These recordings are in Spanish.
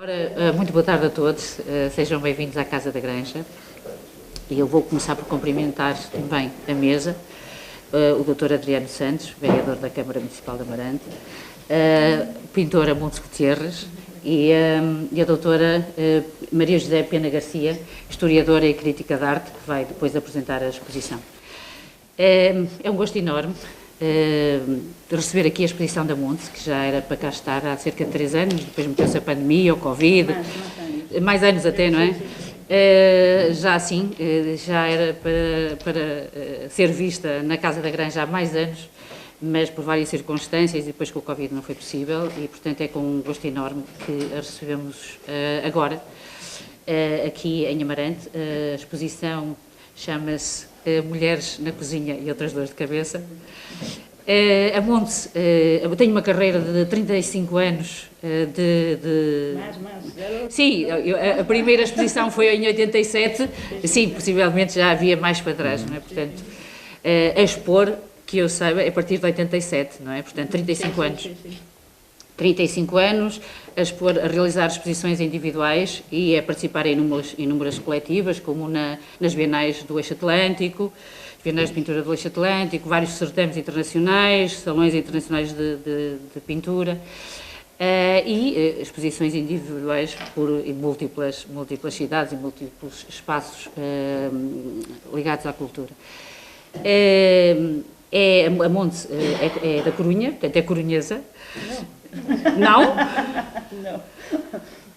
Ora, muito boa tarde a todos, sejam bem-vindos à Casa da Granja. E eu vou começar por cumprimentar também a mesa, o Dr. Adriano Santos, vereador da Câmara Municipal de Amarante, o pintor Amontes Gutierrez e a doutora Maria José Pena Garcia, historiadora e crítica de arte, que vai depois apresentar a exposição. É um gosto enorme de receber aqui a exposição da Montes, que já era para cá estar há cerca de 3 anos, depois meteu-se a pandemia, o Covid, mais anos até, não é? Já assim, já era para ser vista na Casa da Granja há mais anos, mas por várias circunstâncias e depois com o Covid não foi possível e, portanto, é com um gosto enorme que a recebemos agora, aqui em Amarante. A exposição chama-se Mulheres na Cozinha e Outras Dores de Cabeça. A Montes, eu tenho uma carreira de 35 anos Sim, a primeira exposição foi em 87, sim, possivelmente já havia mais para trás, não é? Portanto, a expor, que eu saiba, é a partir de 87, não é? Portanto, 35 anos. 35 anos, a expor, a realizar exposições individuais e a participar em inúmeras coletivas, como nas Bienais do Eixo Atlântico, Bienais de Pintura do Eixo Atlântico, vários certames internacionais, salões internacionais de pintura, e exposições individuais por múltiplas cidades e múltiplos espaços ligados à cultura. A Montes é da Corunha, portanto é corunhesa. Não. No.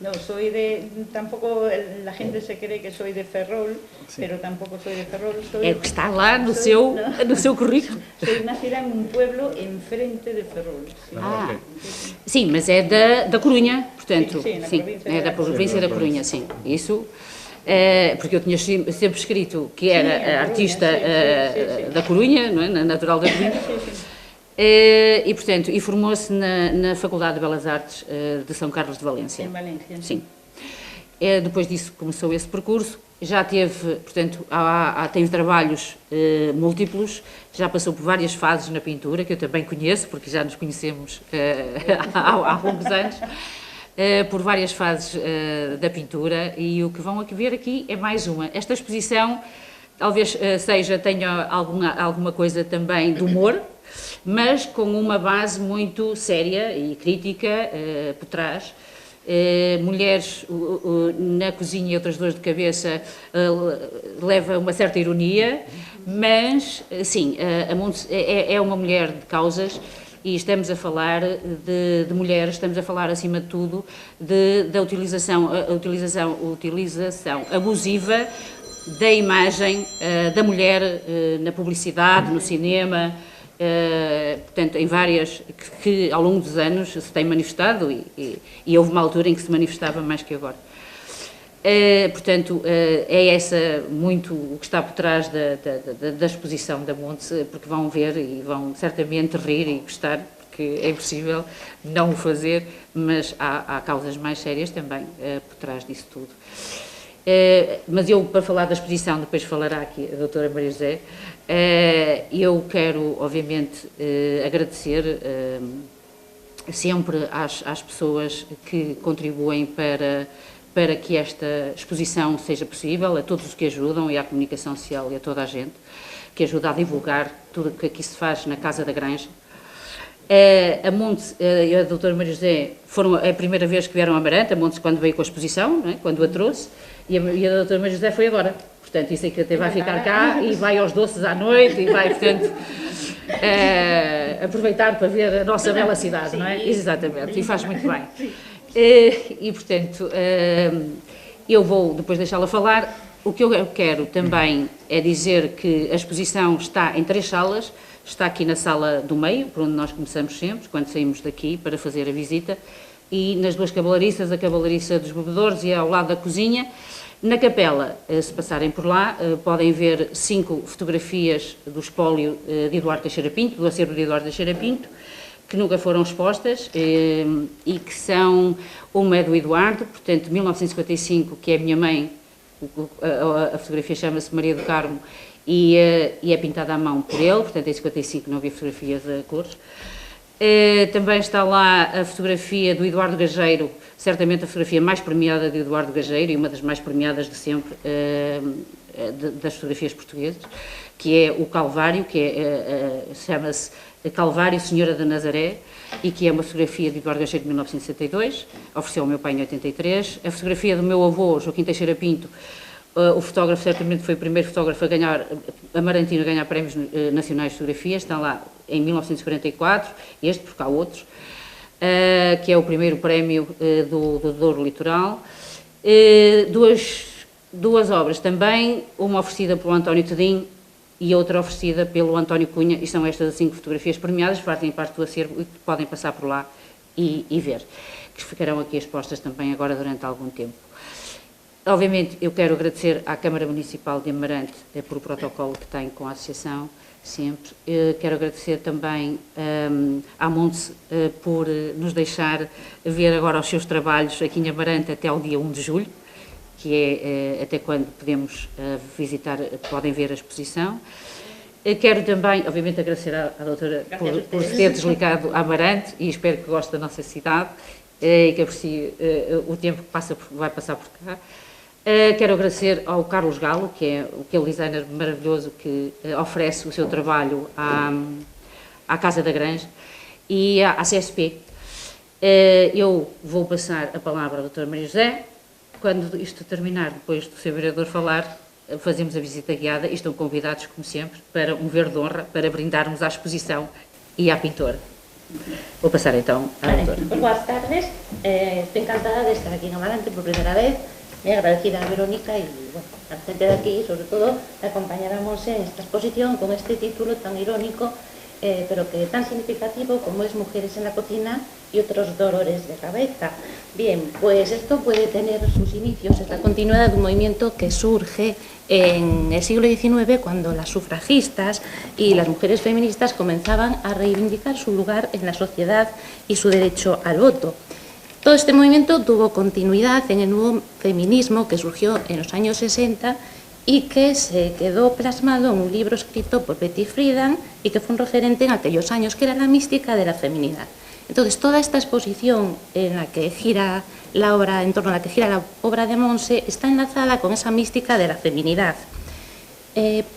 No, soy de... Tampoco la gente se cree que soy de Ferrol, sí. Pero tampoco soy de Ferrol. É o que está lá no seu currículo. Soy nacida en un pueblo enfrente de Ferrol. Sí. Sim, mas é da Corunha, portanto. Sim, é da província da Corunha, sim. Isso, porque eu tinha sempre escrito que era artista da Corunha, não é? Natural da Corunha. Sim. E, portanto, formou-se na Faculdade de Belas Artes de São Carlos de Valência. Em Valência. Sim. Depois disso começou esse percurso, já teve, portanto, tem trabalhos múltiplos, já passou por várias fases na pintura, que eu também conheço, porque já nos conhecemos há longos anos, por várias fases da pintura, e o que vão ver aqui é mais uma. Esta exposição talvez tenha alguma coisa também de humor, mas com uma base muito séria e crítica por trás. Mulheres na cozinha e outras dores de cabeça leva uma certa ironia, mas, sim, a Montes é uma mulher de causas e estamos a falar de mulheres, estamos a falar, acima de tudo, da utilização abusiva da imagem da mulher na publicidade, no cinema, portanto, em várias, que ao longo dos anos se tem manifestado e houve uma altura em que se manifestava mais que agora. Portanto, é essa muito o que está por trás da exposição da Montes, porque vão ver e vão certamente rir e gostar, porque é impossível não o fazer, mas há causas mais sérias também por trás disso tudo. Mas eu, para falar da exposição, depois falará aqui a doutora Maria José, eu quero, obviamente, agradecer sempre às pessoas que contribuem para que esta exposição seja possível, a todos os que ajudam, e à comunicação social e a toda a gente que ajuda a divulgar tudo o que aqui se faz na Casa da Granja. A Montes e a doutora Maria José é a primeira vez que vieram a Amarante, a Montes quando veio com a exposição, não é? Quando a trouxe, e a doutora Maria José foi agora. Portanto, isso é que até vai ficar cá e vai aos doces à noite e vai, portanto, aproveitar para ver a nossa bela cidade, não é? Exatamente, e faz muito bem. E, portanto, eu vou depois deixá-la falar. O que eu quero também é dizer que a exposição está em 3 salas. Está aqui na sala do meio, por onde nós começamos sempre, quando saímos daqui para fazer a visita, e nas 2 cavalariças, a cavalariça dos bebedores e ao lado da cozinha. Na capela, se passarem por lá, podem ver 5 fotografias do espólio de Eduardo Teixeira Pinto, do acervo de Eduardo Teixeira Pinto, que nunca foram expostas e que são, uma é do Eduardo, portanto, de 1955, que é a minha mãe, a fotografia chama-se Maria do Carmo, e é pintada à mão por ele, portanto, em 55 não havia fotografias a cores. Também está lá a fotografia do Eduardo Gageiro, certamente a fotografia mais premiada de Eduardo Gageiro e uma das mais premiadas de sempre das fotografias portuguesas, que é o Calvário, que chama-se Calvário, Senhora da Nazaré, e que é uma fotografia de Eduardo Gageiro de 1962, ofereceu ao meu pai em 83. A fotografia do meu avô, Joaquim Teixeira Pinto, o fotógrafo certamente foi o primeiro fotógrafo a ganhar, amarantino, a ganhar prémios nacionais de fotografia, está lá em 1944, este, porque há outros, que é o primeiro prémio do Douro Litoral. Duas obras também, uma oferecida pelo António Tedim e outra oferecida pelo António Cunha, e são estas 5 fotografias premiadas, fazem parte do acervo e podem passar por lá e ver, que ficarão aqui expostas também agora durante algum tempo. Obviamente, eu quero agradecer à Câmara Municipal de Amarante por o protocolo que tem com a Associação, sempre. Quero agradecer também à Monte por nos deixar ver agora os seus trabalhos aqui em Amarante até ao dia 1 de julho, que é até quando podemos visitar, podem ver a exposição. Quero também, obviamente, agradecer à doutora por se ter desligado a Amarante e espero que goste da nossa cidade e que aprecie o tempo que vai passar por cá. Quero agradecer ao Carlos Galo, que é aquele designer maravilhoso que oferece o seu trabalho à Casa da Granja e à CSP. Eu vou passar a palavra à doutora Maria José. Quando isto terminar, depois do seu vereador falar, fazemos a visita guiada e estão convidados, como sempre, para um ver de honra, para brindarmos à exposição e à pintora. Vou passar então à doutora. Pues boas tardes, estoy encantada de estar aquí en Amarante por primera vez. Muy agradecida a Verónica y bueno, a la gente de aquí, sobre todo, de acompañar a Monse en esta exposición con este título tan irónico, pero que tan significativo como es Mujeres en la cocina y otros dolores de cabeza. Bien, pues esto puede tener sus inicios, es la continuidad de un movimiento que surge en el siglo XIX cuando las sufragistas y las mujeres feministas comenzaban a reivindicar su lugar en la sociedad y su derecho al voto. Todo este movimiento tuvo continuidad en el nuevo feminismo que surgió en los años 60 y que se quedó plasmado en un libro escrito por Betty Friedan y que fue un referente en aquellos años, que era la mística de la feminidad. Entonces, toda esta exposición en la que gira la obra, en torno a la que gira la obra de Monse, está enlazada con esa mística de la feminidad.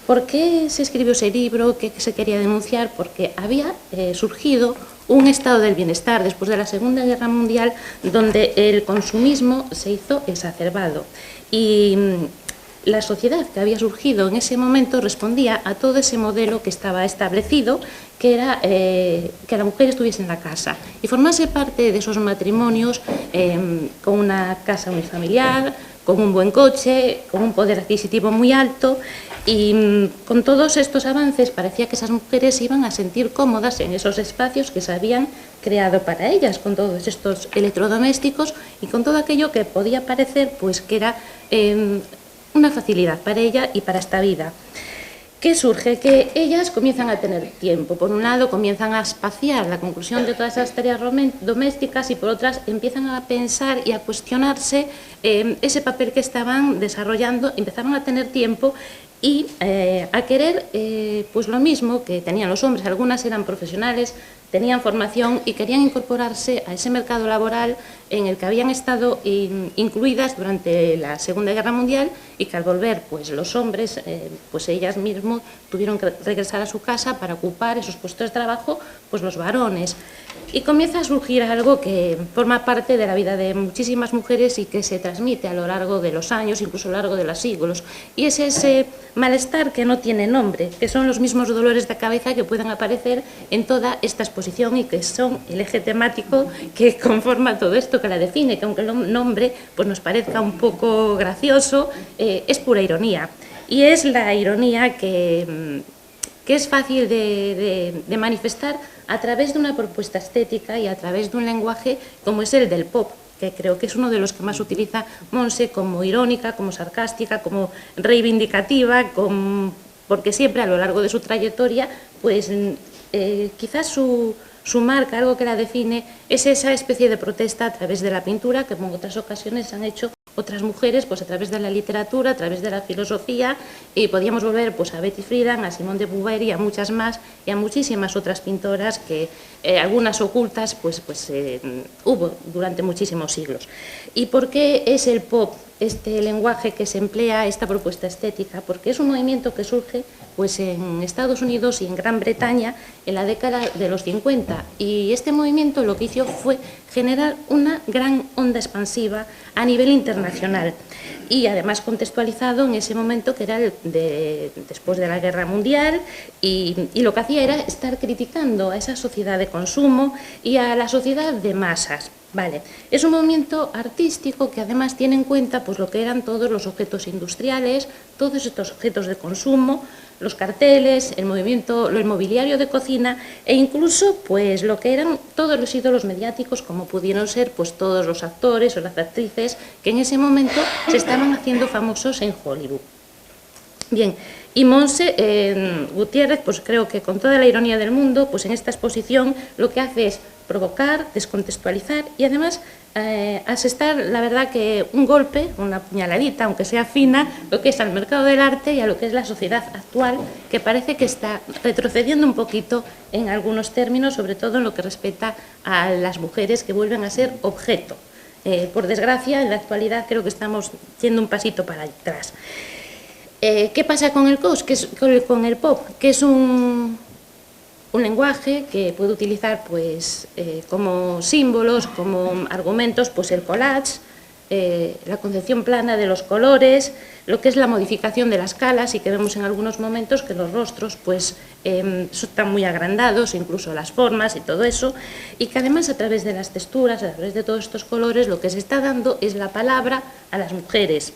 ¿Por qué se escribió ese libro? ¿Qué se quería denunciar? Porque había surgido un estado del bienestar después de la Segunda Guerra Mundial donde el consumismo se hizo exacerbado y la sociedad que había surgido en ese momento respondía a todo ese modelo que estaba establecido, que era que la mujer estuviese en la casa y formase parte de esos matrimonios con una casa muy familiar, con un buen coche, con un poder adquisitivo muy alto. Y con todos estos avances parecía que esas mujeres se iban a sentir cómodas en esos espacios que se habían creado para ellas, con todos estos electrodomésticos y con todo aquello que podía parecer pues, que era una facilidad para ella y para esta vida. ¿Qué surge? Que ellas comienzan a tener tiempo. Por un lado, comienzan a espaciar la conclusión de todas esas tareas domésticas y por otras empiezan a pensar y a cuestionarse ese papel que estaban desarrollando, empezaron a tener tiempo y a querer pues lo mismo que tenían los hombres. Algunas eran profesionales, tenían formación y querían incorporarse a ese mercado laboral en el que habían estado incluidas durante la Segunda Guerra Mundial y que al volver pues los hombres, pues ellas mismas tuvieron que regresar a su casa para ocupar esos puestos de trabajo, pues los varones. Y comienza a surgir algo que forma parte de la vida de muchísimas mujeres y que se transmite a lo largo de los años, incluso a lo largo de los siglos. Y es ese malestar que no tiene nombre, que son los mismos dolores de cabeza que pueden aparecer en toda esta exposición y que son el eje temático que conforma todo esto, que la define, que aunque el nombre pues nos parezca un poco gracioso, es pura ironía. Y es la ironía que es fácil de manifestar a través de una propuesta estética y a través de un lenguaje como es el del pop, que creo que es uno de los que más utiliza Monse, como irónica, como sarcástica, como reivindicativa, porque siempre a lo largo de su trayectoria, pues quizás su marca, algo que la define, es esa especie de protesta a través de la pintura que en otras ocasiones han hecho otras mujeres pues a través de la literatura, a través de la filosofía, y podíamos volver pues a Betty Friedan, a Simone de Beauvoir y a muchas más, y a muchísimas otras pintoras que algunas ocultas pues hubo durante muchísimos siglos. ¿Y por qué es el pop este lenguaje que se emplea, esta propuesta estética? Porque es un movimiento que surge pues en Estados Unidos y en Gran Bretaña en la década de los 50, y este movimiento lo que hizo fue generar una gran onda expansiva a nivel internacional, y además contextualizado en ese momento que era después de la Guerra Mundial, y lo que hacía era estar criticando a esa sociedad de consumo y a la sociedad de masas. Vale, es un movimiento artístico que además tiene en cuenta pues lo que eran todos los objetos industriales, todos estos objetos de consumo, los carteles, el movimiento, el mobiliario de cocina, e incluso pues lo que eran todos los ídolos mediáticos, como pudieron ser pues todos los actores o las actrices que en ese momento se estaban haciendo famosos en Hollywood. Bien, y Montse Gutiérrez, pues creo que con toda la ironía del mundo, pues en esta exposición lo que hace es provocar, descontextualizar y además asestar, la verdad, que un golpe, una puñaladita, aunque sea fina, lo que es al mercado del arte y a lo que es la sociedad actual, que parece que está retrocediendo un poquito en algunos términos, sobre todo en lo que respecta a las mujeres que vuelven a ser objeto. Por desgracia, en la actualidad creo que estamos yendo un pasito para atrás. ¿Qué pasa con el con el pop? Que es un lenguaje que puede utilizar pues, como símbolos, como argumentos, pues el collage, la concepción plana de los colores, lo que es la modificación de las calas, y que vemos en algunos momentos que los rostros pues, están muy agrandados, incluso las formas y todo eso, y que además a través de las texturas, a través de todos estos colores, lo que se está dando es la palabra a las mujeres.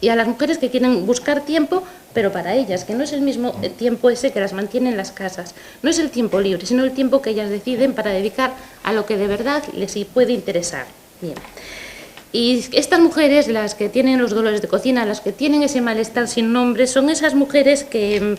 Y a las mujeres que quieren buscar tiempo, pero para ellas, que no es el mismo tiempo ese que las mantiene en las casas, no es el tiempo libre, sino el tiempo que ellas deciden para dedicar a lo que de verdad les puede interesar. Bien. Y estas mujeres, las que tienen los dolores de cocina, las que tienen ese malestar sin nombre, son esas mujeres que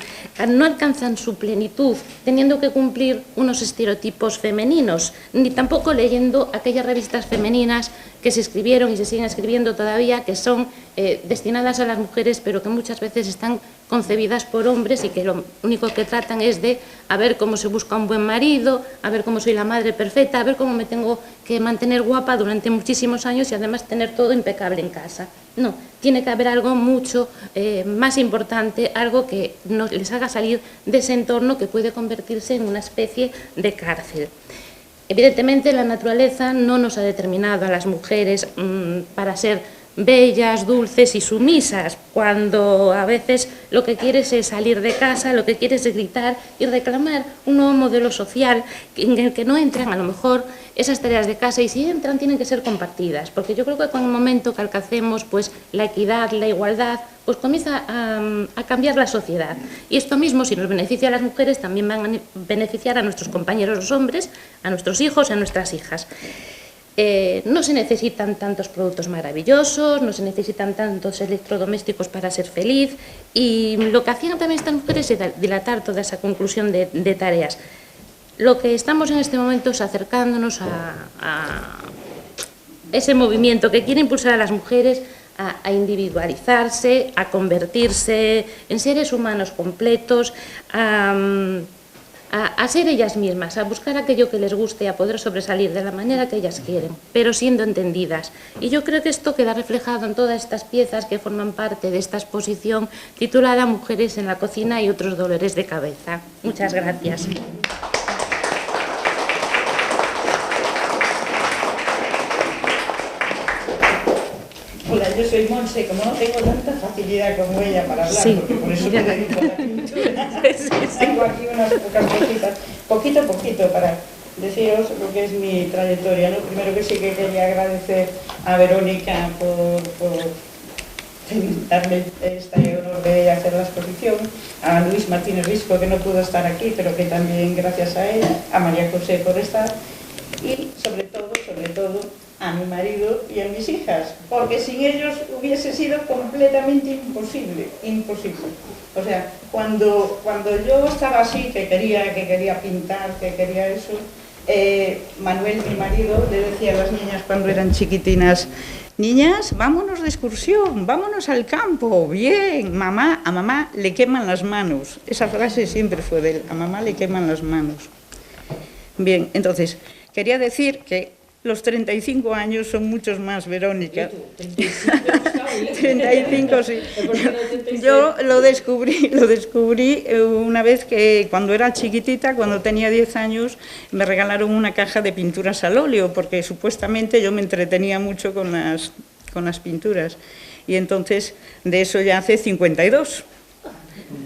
no alcanzan su plenitud teniendo que cumplir unos estereotipos femeninos, ni tampoco leyendo aquellas revistas femeninas que se escribieron y se siguen escribiendo todavía, que son destinadas a las mujeres, pero que muchas veces están concebidas por hombres y que lo único que tratan es de a ver cómo se busca un buen marido, a ver cómo soy la madre perfecta, a ver cómo me tengo que mantener guapa durante muchísimos años y además tener todo impecable en casa. No, tiene que haber algo mucho más importante, algo que nos les haga salir de ese entorno que puede convertirse en una especie de cárcel. Evidentemente, la naturaleza no nos ha determinado a las mujeres para ser bellas, dulces y sumisas, cuando a veces lo que quieres es salir de casa, lo que quieres es gritar y reclamar un nuevo modelo social en el que no entran a lo mejor esas tareas de casa, y si entran tienen que ser compartidas, porque yo creo que con el momento que alcancemos pues, la equidad, la igualdad, pues comienza a cambiar la sociedad. Y esto mismo, si nos beneficia a las mujeres, también van a beneficiar a nuestros compañeros los hombres, a nuestros hijos y a nuestras hijas. No se necesitan tantos productos maravillosos, no se necesitan tantos electrodomésticos para ser feliz, y lo que hacían también estas mujeres es dilatar toda esa conclusión de tareas. Lo que estamos en este momento es acercándonos a ese movimiento que quiere impulsar a las mujeres a individualizarse, a convertirse en seres humanos completos, a ser ellas mismas, a buscar aquello que les guste, a poder sobresalir de la manera que ellas quieren, pero siendo entendidas. Y yo creo que esto queda reflejado en todas estas piezas que forman parte de esta exposición titulada Mujeres en la cocina y otros dolores de cabeza. Muchas gracias. Hola, yo soy Montse, como no tengo tanta facilidad como ella para hablar, sí, porque por eso me dedico a la pintura, tengo aquí unas pocas cositas, poquito a poquito, para deciros lo que es mi trayectoria, ¿no? Primero que sí que quería agradecer a Verónica por darme este honor de hacer la exposición, a Luis Martínez Risco, que no pudo estar aquí, pero que también gracias a ella, a María José por estar, y sobre todo, a mi marido y a mis hijas, porque sin ellos hubiese sido completamente imposible. O sea, cuando yo estaba así, que quería pintar, que quería eso, Manuel, mi marido, le decía a las niñas cuando eran chiquitinas: niñas, vámonos de excursión, vámonos al campo, bien, mamá, a mamá le queman las manos. Esa frase siempre fue de él: a mamá le queman las manos. Bien, entonces, quería decir que los 35 años son muchos más, Verónica. 35, sí. Yo lo descubrí una vez que cuando era chiquitita, cuando tenía 10 años, me regalaron una caja de pinturas al óleo, porque supuestamente yo me entretenía mucho con las pinturas. Y entonces, de eso ya hace 52,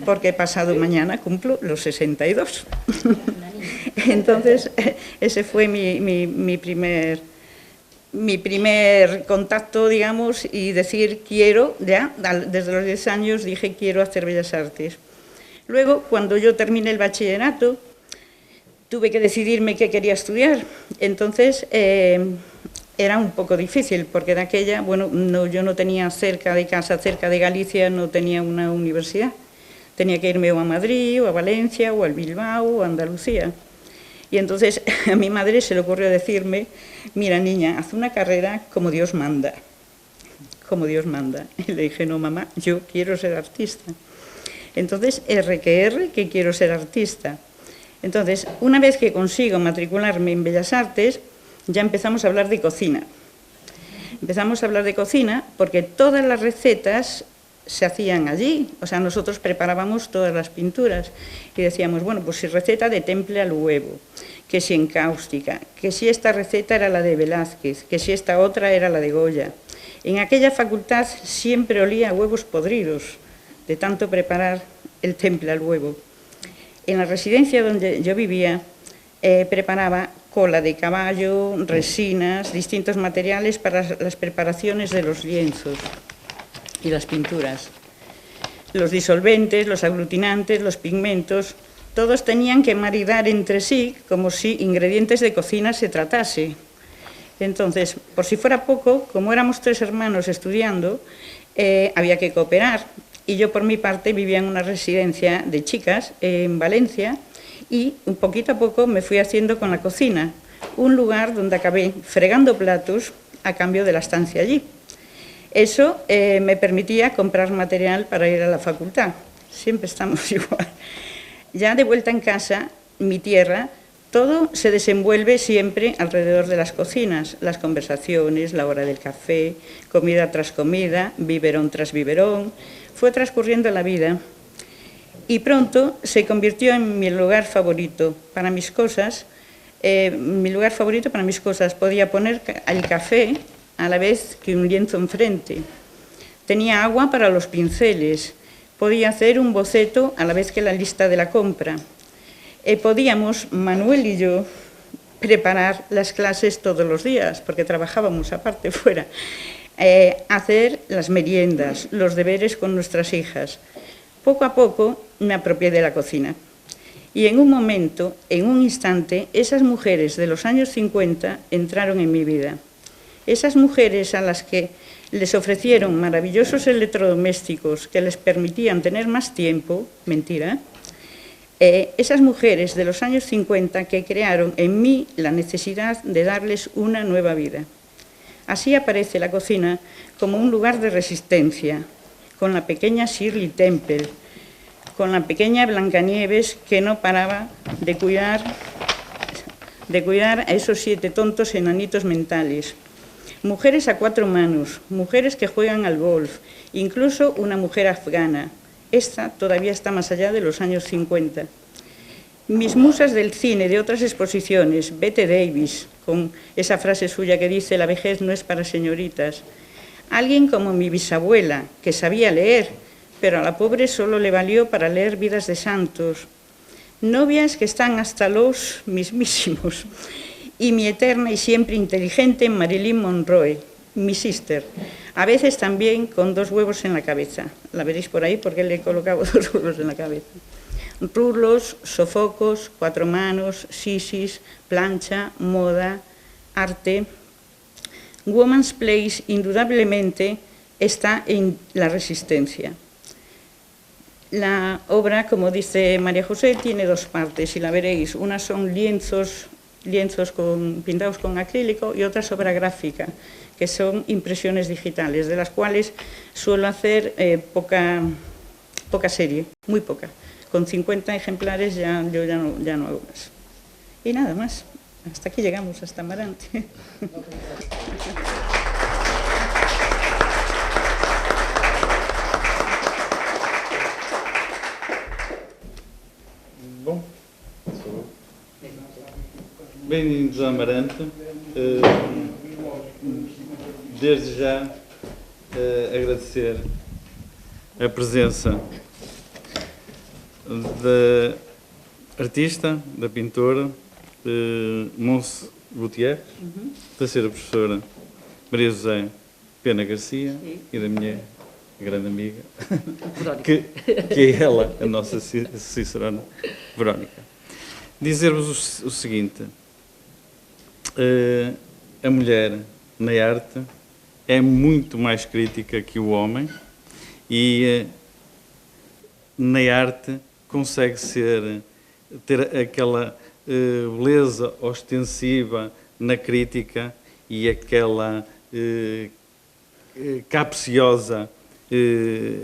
porque pasado mañana cumplo los 62. Entonces, ese fue mi primer contacto, digamos, y decir quiero, ya desde los 10 años dije quiero hacer Bellas Artes. Luego, cuando yo terminé el bachillerato, tuve que decidirme qué quería estudiar. Entonces, era un poco difícil, porque de aquella, bueno, yo no tenía cerca de casa, cerca de Galicia, no tenía una universidad. Tenía que irme o a Madrid, o a Valencia, o a Bilbao, o a Andalucía. Y entonces a mi madre se le ocurrió decirme: mira, niña, haz una carrera como Dios manda. Como Dios manda. Y le dije: no, mamá, yo quiero ser artista. Entonces, que quiero ser artista. Entonces, una vez que consigo matricularme en Bellas Artes, ya empezamos a hablar de cocina. Empezamos a hablar de cocina porque todas las recetas se hacían allí, o sea, nosotros preparábamos todas las pinturas y decíamos, bueno, pues si receta de temple al huevo, que si en cáustica, que si esta receta era la de Velázquez, que si esta otra era la de Goya. En aquella facultad siempre olía a huevos podridos, de tanto preparar el temple al huevo. En la residencia donde yo vivía, preparaba cola de caballo, resinas, distintos materiales para las preparaciones de los lienzos y las pinturas. Los disolventes, los aglutinantes, los pigmentos, todos tenían que maridar entre sí como si ingredientes de cocina se tratase. Entonces, por si fuera poco, como éramos 3 hermanos estudiando, había que cooperar. Y yo, por mi parte, vivía en una residencia de chicas en Valencia y poquito a poco me fui haciendo con la cocina, un lugar donde acabé fregando platos a cambio de la estancia allí. Eso me permitía comprar material para ir a la facultad. Siempre estamos igual. Ya de vuelta en casa, mi tierra, todo se desenvuelve siempre alrededor de las cocinas. Las conversaciones, la hora del café, comida tras comida, biberón tras biberón. Fue transcurriendo la vida y pronto se convirtió en mi lugar favorito para mis cosas. Podía poner el café a la vez que un lienzo enfrente. Tenía agua para los pinceles, podía hacer un boceto a la vez que la lista de la compra. Podíamos, Manuel y yo, preparar las clases todos los días, porque trabajábamos aparte fuera, hacer las meriendas, los deberes con nuestras hijas. Poco a poco me apropié de la cocina. Y en un momento, en un instante, esas mujeres de los años 50 entraron en mi vida. Esas mujeres a las que les ofrecieron maravillosos electrodomésticos que les permitían tener más tiempo, mentira, esas mujeres de los años 50 que crearon en mí la necesidad de darles una nueva vida. Así aparece la cocina como un lugar de resistencia, con la pequeña Shirley Temple, con la pequeña Blancanieves que no paraba de cuidar a esos 7 tontos enanitos mentales. Mujeres a 4 manos, mujeres que juegan al golf, incluso una mujer afgana. Esta todavía está más allá de los años 50. Mis musas del cine, de otras exposiciones, Bette Davis, con esa frase suya que dice: la vejez no es para señoritas. Alguien como mi bisabuela, que sabía leer, pero a la pobre solo le valió para leer vidas de santos. Novias que están hasta los mismísimos. Y mi eterna y siempre inteligente Marilyn Monroe, mi sister, a veces también con 2 huevos en la cabeza. La veréis por ahí porque le he colocado 2 huevos en la cabeza. Rulos, sofocos, 4 manos, sisis, plancha, moda, arte. Woman's Place indudablemente está en la resistencia. La obra, como dice María José, tiene 2 partes y la veréis. Una son lienzos lienzos pintados con acrílico y otra obra gráfica, que son impresiones digitales, de las cuales suelo hacer poca serie, muy poca. Con 50 ejemplares yo ya no hago más. Y nada más. Hasta aquí llegamos, hasta Amarante. Bom, bem-vindos a Amarante. Desde já agradecer a presença da artista, da pintora, Monse Gutierrez, da senhora professora Maria José Pena Garcia e da minha grande amiga, que é ela, a nossa cicerona Verónica. Dizer-vos o seguinte: a mulher na arte é muito mais crítica que o homem e na arte consegue ter aquela beleza ostensiva na crítica e aquela capciosa,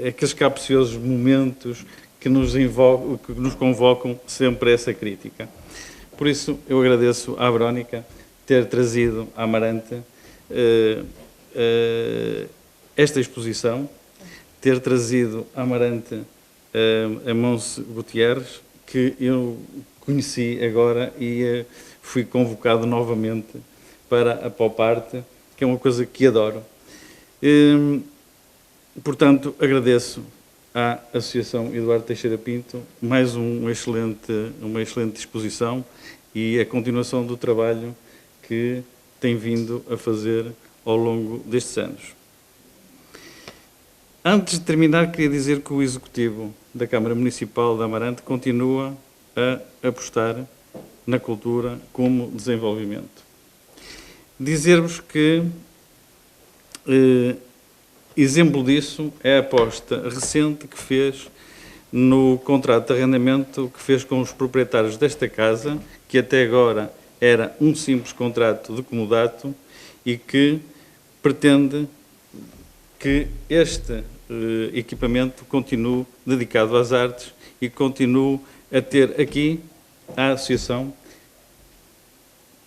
aqueles capciosos momentos que nos convocam sempre a essa crítica. Por isso, eu agradeço à Verónica ter trazido à Amarante esta exposição, ter trazido à Amarante a Monse Gutierrez, que eu conheci agora e fui convocado novamente para a Pop Art, que é uma coisa que adoro. Portanto, agradeço à Associação Eduardo Teixeira Pinto mais uma excelente exposição e a continuação do trabalho que tem vindo a fazer ao longo destes anos. Antes de terminar, queria dizer que o Executivo da Câmara Municipal de Amarante continua a apostar na cultura como desenvolvimento. Dizer-vos que exemplo disso é a aposta recente que fez no contrato de arrendamento que fez com os proprietários desta casa, que até agora era um simples contrato de comodato e que pretende que este equipamento continue dedicado às artes e continue a ter aqui a associação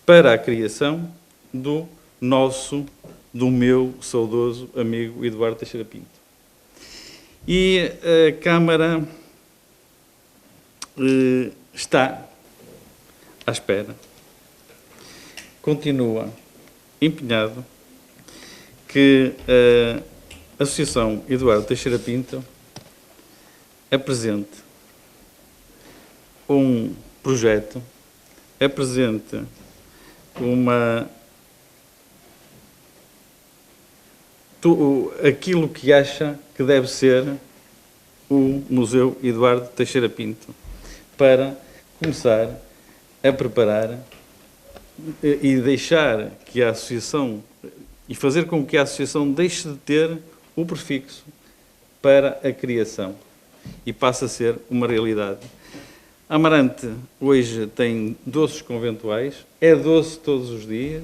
para a criação do meu saudoso amigo Eduardo Teixeira Pinto. E a Câmara está à espera, continua empenhado que a Associação Eduardo Teixeira Pinto apresente um projeto, apresente aquilo que acha que deve ser o Museu Eduardo Teixeira Pinto, para começar a preparar e deixar que a associação, e fazer com que a associação deixe de ter o prefixo para a criação e passe a ser uma realidade. Amarante hoje tem doces conventuais, é doce todos os dias,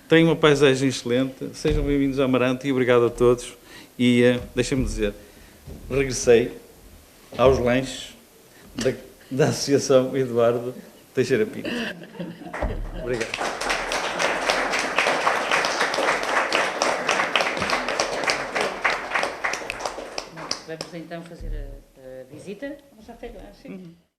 tem uma paisagem excelente. Sejam bem-vindos a Amarante e obrigado a todos. E deixem-me dizer, regressei aos lanches da Associação Eduardo Teixeira Pinto. Obrigado. Vamos então fazer a visita. Vamos a hacerla, sí.